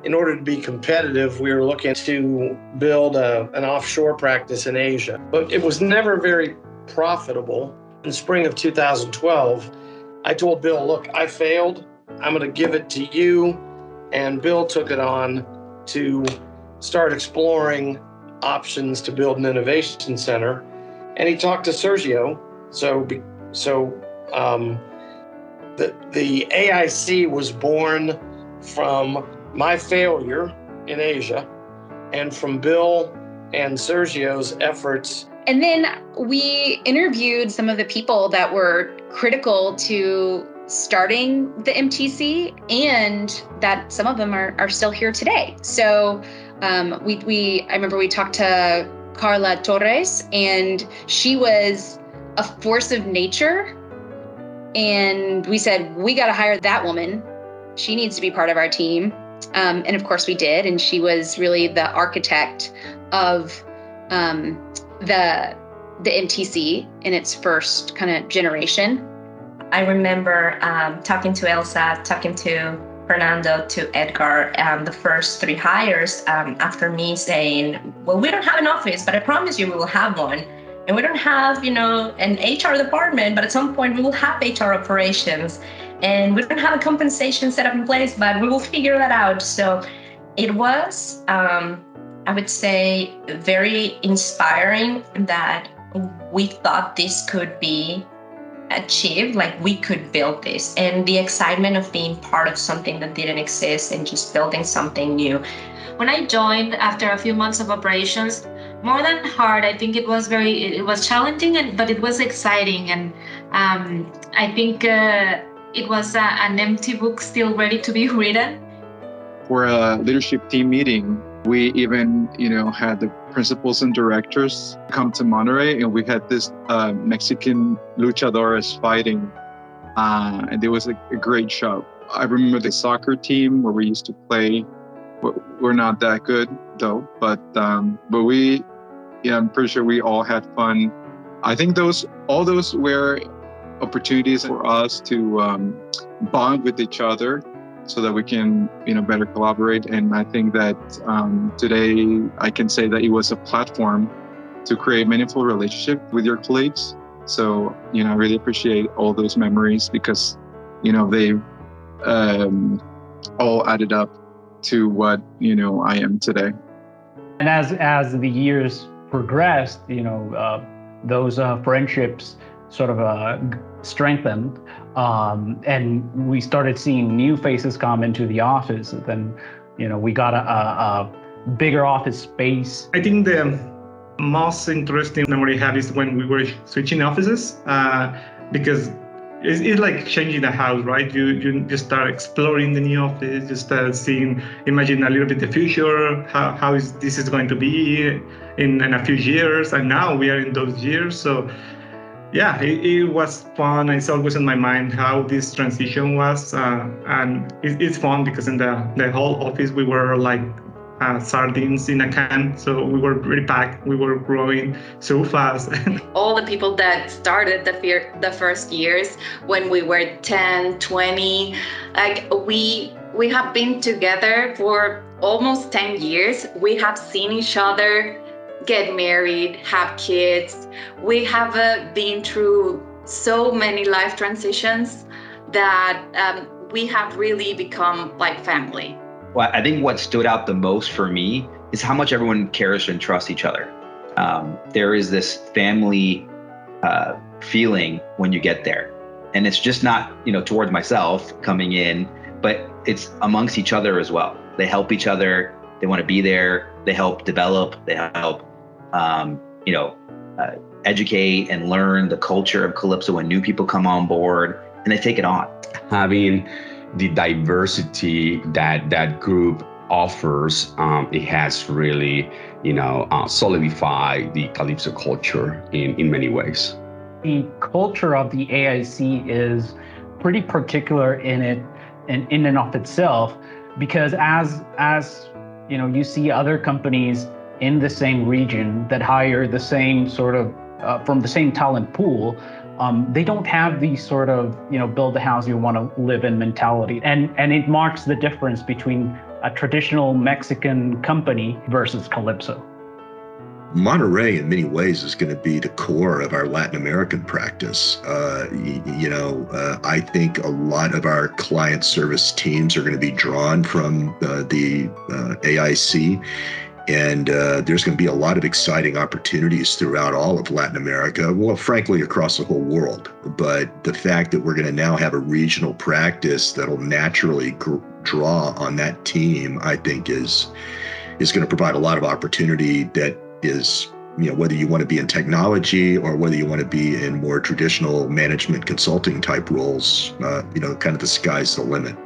in order to be competitive, we were looking to build an offshore practice in Asia. But it was never very profitable. In spring of 2012, I told Bill, look, I failed. I'm going to give it to you. And Bill took it on to start exploring options to build an innovation center. And he talked to Sergio. So the AIC was born from my failure in Asia and from Bill and Sergio's efforts. And then we interviewed some of the people that were critical to starting the MTC, and that some of them are still here today. So I remember we talked to Carla Torres, and she was a force of nature. And we said, we got to hire that woman. She needs to be part of our team. And of course we did. And she was really the architect of the MTC in its first kind of generation. I remember talking to Elsa, talking to Fernando, to Edgar, the first 3 hires after me saying, well, we don't have an office, but I promise you we will have one. And we don't have, an HR department, but at some point we will have HR operations. And we don't have a compensation set up in place, but we will figure that out. So it was, I would say, very inspiring that we thought this could be achieved, like we could build this. And the excitement of being part of something that didn't exist and just building something new. When I joined after a few months of operations, more than hard, I think it was challenging, but it was exciting. And I think it was an empty book still ready to be written. For a leadership team meeting, we even, had the principals and directors come to Monterrey, and we had this Mexican luchadores fighting, and it was a great show. I remember the soccer team where we used to play. We're not that good though, but we, I'm pretty sure we all had fun. I think all those were opportunities for us to bond with each other so that we can, better collaborate. And I think that today I can say that it was a platform to create meaningful relationship with your colleagues. So, I really appreciate all those memories because, they all added up to what, I am today. And as the years progressed, those friendships sort of strengthened, and we started seeing new faces come into the office. And then, we got a bigger office space. I think the most interesting memory I have is when we were switching offices, because it's like changing the house, right? You just start exploring the new office, you start imagine a little bit the future, how this is going to be in a few years. And now we are in those years. So yeah, it was fun. It's always in my mind how this transition was. And it's fun because in the whole office, we were like sardines in a can. So we were really packed. We were growing so fast. All the people that started the first years when we were 10, 20, like we have been together for almost 10 years. We have seen each other get married, have kids. We have been through so many life transitions that we have really become like family. Well, I think what stood out the most for me is how much everyone cares and trusts each other. There is this family feeling when you get there. And it's just not, towards myself coming in, but it's amongst each other as well. They help each other. They want to be there. They help develop. They help, educate and learn the culture of Kalypso when new people come on board, and they take it on. Having the diversity that group offers, it has really, solidified the Kalypso culture in many ways. The culture of the AIC is pretty particular in and of itself, because as you see other companies in the same region that hire the same sort of from the same talent pool, they don't have the sort of, build the house you want to live in mentality. And it marks the difference between a traditional Mexican company versus Kalypso. Monterrey, in many ways, is going to be the core of our Latin American practice. I think a lot of our client service teams are going to be drawn from the AIC. And there's going to be a lot of exciting opportunities throughout all of Latin America, well, frankly, across the whole world. But the fact that we're going to now have a regional practice that'll naturally draw on that team, I think is going to provide a lot of opportunity that is, whether you want to be in technology or whether you want to be in more traditional management consulting type roles, kind of the sky's the limit.